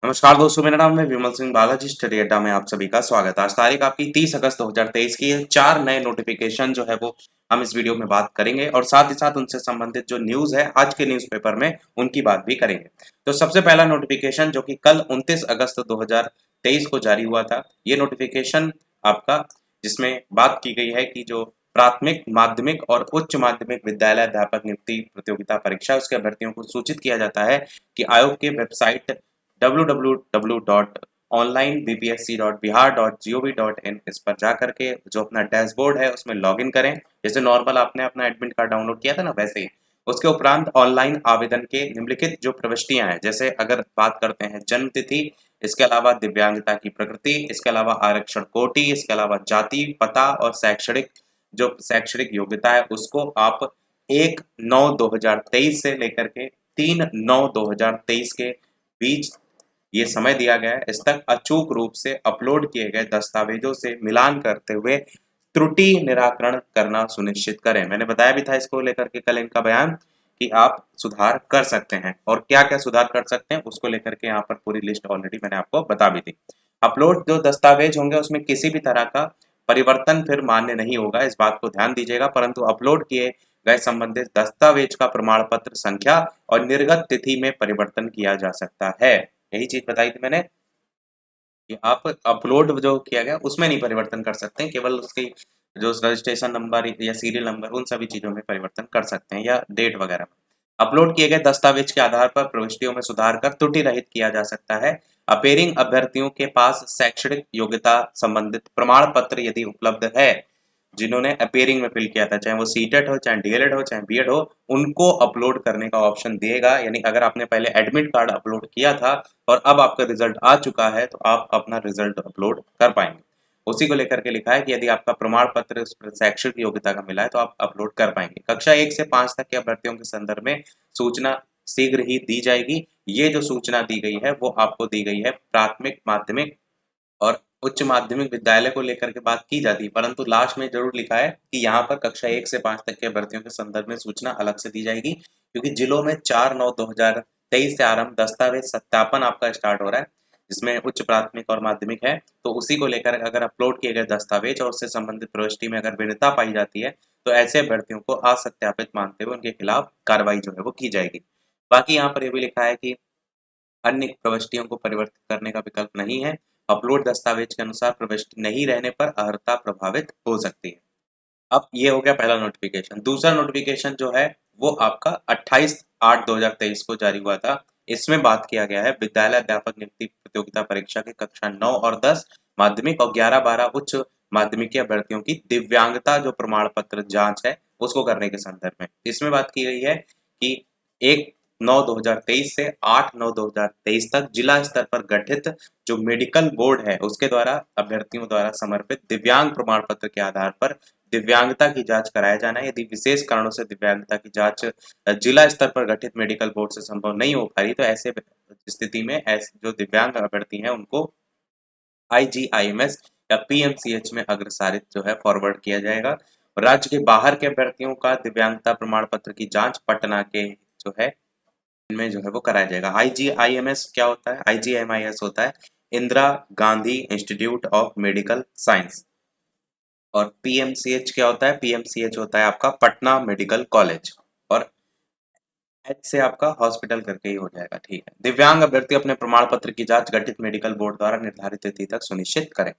नमस्कार दोस्तों, मेरा नाम है विमल सिंह बालाजी। स्टडी अड्डा में आप सभी का स्वागत है। आज तारीख आपकी 30 अगस्त 2023 की है। 4 नए नोटिफिकेशन जो है वो हम इस वीडियो में बात करेंगे और साथ ही साथ उनसे संबंधित जो न्यूज़ है आज के न्यूज़पेपर में उनकी बात भी करेंगे। तो सबसे पहला नोटिफिकेशन जो कि कल 29 अगस्त 2023 को जारी हुआ था, ये नोटिफिकेशन आपका जिसमें बात की गई है कि जो प्राथमिक, माध्यमिक और उच्च माध्यमिक विद्यालय अध्यापक नियुक्ति प्रतियोगिता परीक्षा उसके अभ्यर्थियों को सूचित किया जाता है कि आयोग के वेबसाइट www.onlinebpsc.bihar.gov.in इस पर जा करके जो अपना डैशबोर्ड है उसमें लॉगिन करें। जैसे नॉर्मल आपने अपना एडमिट कार्ड डाउनलोड किया था ना, वैसे ही उसके उपरांत ऑनलाइन आवेदन के निम्नलिखित जो प्रविष्टियां हैं, जैसे अगर बात करते हैं जन्म तिथि, इसके अलावा दिव्यांगता की प्रकृति, इसके अलावा आरक्षण कोटि, इसके अलावा जाति, पता और शैक्षणिक योग्यता है उसको आप 1/9/2023 से लेकर के 3/9/2023 के बीच ये समय दिया गया है, इस तक अचूक रूप से अपलोड किए गए दस्तावेजों से मिलान करते हुए त्रुटि निराकरण करना सुनिश्चित करें। मैंने बताया भी था इसको लेकर के कल इनका बयान कि आप सुधार कर सकते हैं और क्या क्या सुधार कर सकते हैं उसको लेकर के यहाँ पर पूरी लिस्ट ऑलरेडी मैंने आपको बता भी दी। अपलोड जो दस्तावेज होंगे उसमें किसी भी तरह का परिवर्तन फिर मान्य नहीं होगा, इस बात को ध्यान दीजिएगा, परंतु अपलोड किए गए संबंधित दस्तावेज का प्रमाण पत्र संख्या और निर्गत तिथि में परिवर्तन किया जा सकता है। यही चीज बताई थी मैंने कि आप अपलोड जो किया गया उसमें नहीं परिवर्तन कर सकते हैं, केवल उसकी जो रजिस्ट्रेशन नंबर या सीरियल नंबर उन सभी चीजों में परिवर्तन कर सकते हैं या डेट वगैरह में। अपलोड किए गए दस्तावेज के आधार पर प्रविष्टियों में सुधार कर त्रुटि रहित किया जा सकता है। अपेयरिंग अभ्यर्थियों के पास शैक्षणिक योग्यता संबंधित प्रमाण पत्र यदि उपलब्ध है, जिन्होंने अपेयरिंग में फिल किया था, चाहे वो सीटेट हो, चाहे डीएलएड हो, चाहे बीएड हो, उनको अपलोड करने का ऑप्शन दिएगा। यानी अगर आपने पहले एडमिट कार्ड अपलोड किया था और अब आपका रिजल्ट आ चुका है तो आप अपना रिजल्ट अपलोड कर पाएंगे। उसी को लेकर के लिखा है कि यदि आपका प्रमाण पत्र उस पर शैक्षिक योग्यता का मिला है तो आप अपलोड कर पाएंगे। कक्षा 1 से 5 तक के अभ्यर्थियों के संदर्भ में सूचना शीघ्र ही दी जाएगी। ये जो सूचना दी गई है वो आपको दी गई है प्राथमिक, माध्यमिक और उच्च माध्यमिक विद्यालय को लेकर के बात की जाती है, परंतु लास्ट में जरूर लिखा है कि यहाँ पर कक्षा 1 से 5 तक के भर्तियों के संदर्भ में सूचना अलग से दी जाएगी, क्योंकि जिलों में 4/9/2023 से आरंभ दस्तावेज सत्यापन आपका स्टार्ट हो रहा है, जिसमें उच्च प्राथमिक और माध्यमिक है। तो उसी को लेकर अगर अपलोड किए गए दस्तावेज और उससे संबंधित प्रविष्टि में अगर भिन्नता पाई जाती है तो ऐसे अभ्यर्थियों को असत्यापित मानते हुए उनके खिलाफ कार्रवाई जो है वो की जाएगी। बाकी यहाँ पर यह भी लिखा है कि अन्य प्रविष्टियों को परिवर्तित करने का विकल्प नहीं है। अपलोड दस्तावेज के अनुसार प्रविष्टि नहीं रहने पर अर्हता प्रभावित हो सकती है। अब ये हो गया पहला नोटिफिकेशन। दूसरा नोटिफिकेशन जो है वो आपका 28/8/2023 को जारी हुआ था। इसमें बात किया गया है विद्यालय अध्यापक नियुक्ति प्रतियोगिता परीक्षा के कक्षा 9 और 10 माध्यमिक और 11-12 उच्च माध्यमिक के अभ्यर्थियों की दिव्यांगता जो प्रमाण पत्र जांच है उसको करने के संदर्भ में इसमें बात की गई है कि 1/9/2023 से 8/9/2023 तक जिला स्तर पर गठित जो मेडिकल बोर्ड है उसके द्वारा अभ्यर्थियों द्वारा समर्पित दिव्यांग प्रमाण पत्र के आधार पर दिव्यांगता की जांच कराया जाना है। यदि विशेष कारणों से दिव्यांगता की जांच जिला स्तर पर गठित मेडिकल बोर्ड से संभव नहीं हो पा रही तो ऐसे स्थिति में ऐसे जो दिव्यांग अभ्यर्थी हैं उनको आईजीआईएमएस या पीएमसीएच में अग्रसारित जो है फॉरवर्ड किया जाएगा। राज्य के बाहर के अभ्यर्थियों का दिव्यांगता प्रमाण पत्र की जांच पटना के जो है इनमें जो है वो कराया जाएगा। आईजीआईएमएस क्या होता है? आईजीएमआईएस होता है Indira Gandhi institute of medical science. और पीएमसीएच क्या होता है? पीएमसीएच होता है आपका पटना मेडिकल कॉलेज। और एच से आपका हॉस्पिटल करके ही हो जाएगा। ठीक है। दिव्यांग अभ्यर्थी अपने प्रमाण पत्र की जांच गठित मेडिकल बोर्ड द्वारा निर्धारित तिथि तक सुनिश्चित करें।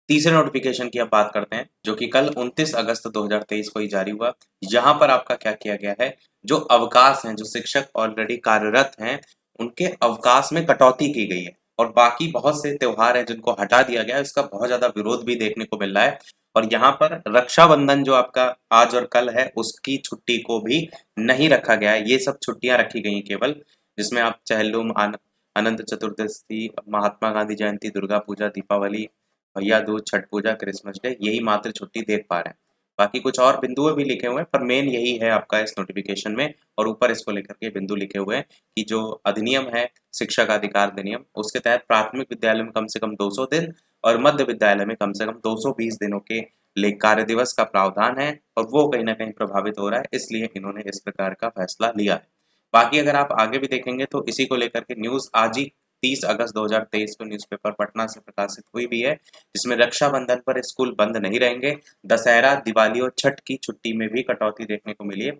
तीसरे नोटिफिकेशन की अब बात करते हैं जो कि कल 29 अगस्त 2023 को ही जारी हुआ। यहाँ पर आपका क्या किया गया है, जो अवकाश हैं, जो शिक्षक ऑलरेडी कार्यरत हैं उनके अवकाश में कटौती की गई है और बाकी बहुत से त्योहार हैं जिनको हटा दिया गया है। इसका बहुत ज्यादा विरोध भी देखने को मिल रहा है। और यहाँ पर रक्षाबंधन जो आपका आज और कल है उसकी छुट्टी को भी नहीं रखा गया है। ये सब छुट्टियां रखी गई हैं केवल, जिसमें आप चहलुम, अनंत चतुर्दशी, महात्मा गांधी जयंती, दुर्गा पूजा, दीपावली, भैया दूज, छठ पूजा, क्रिसमस डे, यही मात्र छुट्टी देख पा रहे हैं। बाकी कुछ और बिंदु भी लिखे हुए हैं पर मेन यही है आपका इस नोटिफिकेशन में। और ऊपर इसको लेकर के बिंदु लिखे हुए हैं कि जो अधिनियम है शिक्षक अधिकार अधिनियम उसके तहत प्राथमिक विद्यालय में कम से कम 200 दिन और मध्य विद्यालय में कम से कम 220 दिनों के लिए कार्य दिवस का प्रावधान है और वो कहीं ना कहीं प्रभावित हो रहा है, इसलिए इन्होंने इस प्रकार का फैसला लिया है। बाकी अगर आप आगे भी देखेंगे तो इसी को लेकर के न्यूज आज ही 30 अगस्त 2023 को न्यूज़पेपर पटना से प्रकाशित हुई भी है, जिसमें रक्षाबंधन पर स्कूल बंद नहीं रहेंगे। दशहरा, दिवाली और छठ की छुट्टी में भी कटौती देखने को मिली है।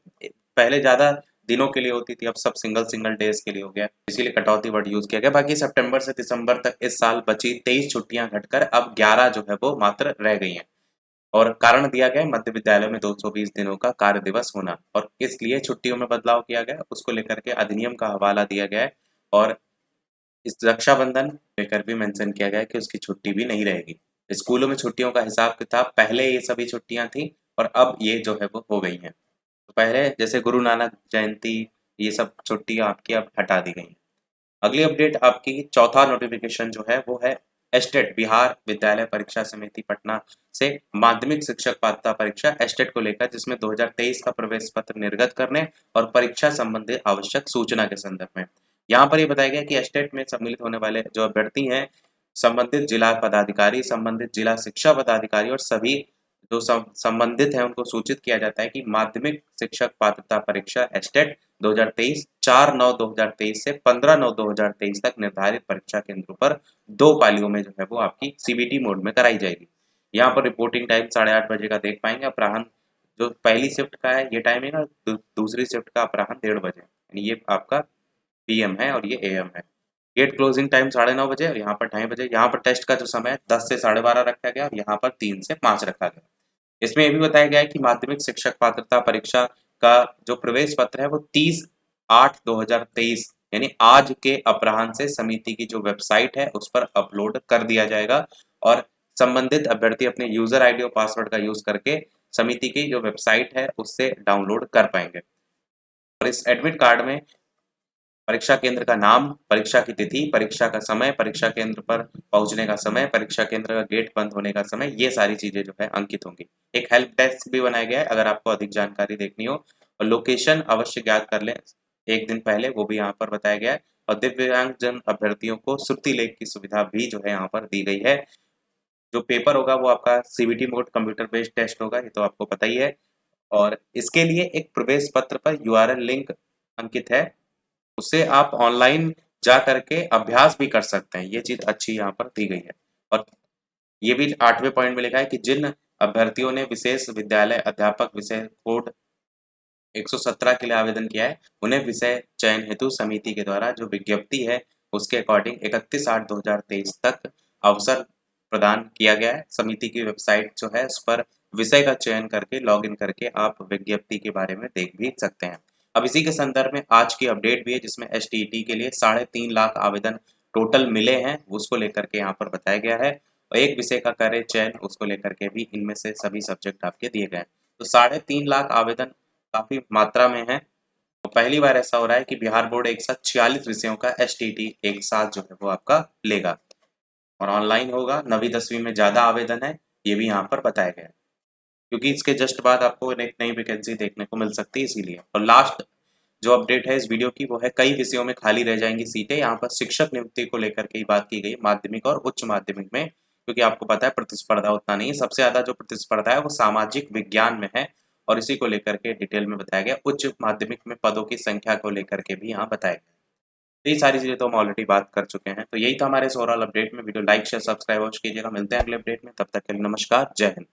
पहले ज़्यादा दिनों के लिए होती थी, अब सब सिंगल डेज के लिए हो गया, इसीलिए कटौती वर्ड यूज किया गया। बाकी सितंबर से दिसंबर तक इस साल बची 23 छुट्टियां घटकर अब 11 जो है वो मात्र रह गई हैं। और कारण दिया गया है मध्य विद्यालयों में 220 दिनों का कार्य दिवस होना, और इसलिए छुट्टियों में बदलाव किया गया, उसको लेकर के अधिनियम का हवाला दिया गया है। और इस रक्षाबंधन लेकर भी मेंशन किया गया है कि उसकी छुट्टी भी नहीं रहेगी। स्कूलों में छुट्टियों का हिसाब किताब, पहले ये सभी छुट्टियां थी और अब ये जो है वो हो गई हैं। तो पहले जैसे गुरु नानक जयंती, ये सब छुट्टियां आपकी अब हटा दी गई हैं। अगली अपडेट आपकी चौथा नोटिफिकेशन जो है वो है एस्टेट बिहार विद्यालय परीक्षा समिति पटना से माध्यमिक शिक्षक पात्रता परीक्षा एस्टेट को लेकर, जिसमें 2023 का प्रवेश पत्र निर्गत करने और परीक्षा संबंधी आवश्यक सूचना के संदर्भ में यहाँ पर ये बताया गया कि एस्टेट में सम्मिलित होने वाले जो अभ्यर्थी हैं, संबंधित जिला पदाधिकारी, संबंधित जिला शिक्षा पदाधिकारी और सभी जो संबंधित हैं उनको सूचित किया जाता है कि माध्यमिक शिक्षक पात्रता परीक्षा एस्टेट 2023 4/9/2023 से 15/9/2023 तक निर्धारित परीक्षा केंद्रों पर 2 पालियों में जो है वो आपकी सीबीटी मोड में कराई जाएगी। यहाँ पर रिपोर्टिंग टाइम 8:30 बजे का देख पाएंगे। अपराह्न जो पहली शिफ्ट का है ये टाइमिंग है, दूसरी शिफ्ट का अपराह्न 1:30 बजे, यानी ये आपका पीएम है और ये एएम है। गेट क्लोजिंग टाइम 9:30 बजे और यहाँ पर 2:30 बजे। यहाँ पर टेस्ट का जो समय है 10 से 12:30 रखा गया और यहाँ पर 3 से 5 रखा गया। इसमें ये भी बताया गया है कि माध्यमिक शिक्षक पात्रता परीक्षा का जो प्रवेश पत्र है वो 30/8/2023 यानी आज के अपराह्न से समिति की जो वेबसाइट है उस पर अपलोड कर दिया जाएगा और संबंधित अभ्यर्थी अपने यूजर आईडी और पासवर्ड का यूज करके समिति की जो वेबसाइट है उससे डाउनलोड कर पाएंगे। और इस एडमिट कार्ड में परीक्षा केंद्र का नाम, परीक्षा की तिथि, परीक्षा का समय, परीक्षा केंद्र पर पहुंचने का समय, परीक्षा केंद्र का गेट बंद होने का समय, ये सारी चीजें जो है अंकित होंगी। एक हेल्प डेस्क भी बनाया गया है अगर आपको अधिक जानकारी देखनी हो, और लोकेशन अवश्य ज्ञात कर लें एक दिन पहले, वो भी यहाँ पर बताया गया है। और दिव्यांगजन अभ्यर्थियों को श्रुति लेख की सुविधा भी जो है यहाँ पर दी गई है। जो पेपर होगा वो आपका CBT mode computer based test होगा, ये तो आपको पता ही है। और इसके लिए एक प्रवेश पत्र पर यूआरएल लिंक अंकित है, उससे आप ऑनलाइन जा करके अभ्यास भी कर सकते हैं। ये चीज अच्छी यहाँ पर दी गई है। और ये भी 8वें पॉइंट में लिखा है कि जिन अभ्यर्थियों ने विशेष विद्यालय अध्यापक विषय कोड 117 के लिए आवेदन किया है, उन्हें विषय चयन हेतु समिति के द्वारा जो विज्ञप्ति है उसके अकॉर्डिंग 31/8/2023 तक अवसर प्रदान किया गया है। समिति की वेबसाइट जो है उस पर विषय का चयन करके लॉगिन करके आप विज्ञप्ति के बारे में देख भी सकते हैं। अब इसी के संदर्भ में आज की अपडेट भी है, जिसमें एसटीईटी के लिए 3.5 लाख आवेदन टोटल मिले हैं, उसको लेकर के यहाँ पर बताया गया है। और एक विषय का करे चयन, उसको लेकर के भी इनमें से सभी सब्जेक्ट आपके दिए गए हैं। तो 3.5 लाख आवेदन काफी मात्रा में है। तो पहली बार ऐसा हो रहा है कि बिहार बोर्ड एक साथ 46 विषयों का एसटीईटी एक साथ जो है वो आपका लेगा और ऑनलाइन होगा। 9वीं 10वीं में ज्यादा आवेदन है, ये भी यहाँ पर बताया गया है, क्योंकि इसके जस्ट बाद आपको एक नई वैकेंसी देखने को मिल सकती है इसीलिए। और लास्ट जो अपडेट है इस वीडियो की वो है कई विषयों में खाली रह जाएंगी सीटें। यहाँ पर शिक्षक नियुक्ति को लेकर के ही बात की गई माध्यमिक और उच्च माध्यमिक में, क्योंकि आपको पता है प्रतिस्पर्धा उतना नहीं है। सबसे ज्यादा जो प्रतिस्पर्धा है वो सामाजिक विज्ञान में है और इसी को लेकर के डिटेल में बताया गया। उच्च माध्यमिक में पदों की संख्या को लेकर के भी यहाँ बताया गया। तो ये सारी चीजें तो हम ऑलरेडी बात कर चुके हैं। तो यही था हमारे ओवरऑल अपडेट में। वीडियो लाइक शेयर सब्सक्राइब कीजिएगा। मिलते हैं अगले अपडेट में, तब तक के लिए नमस्कार, जय हिंद।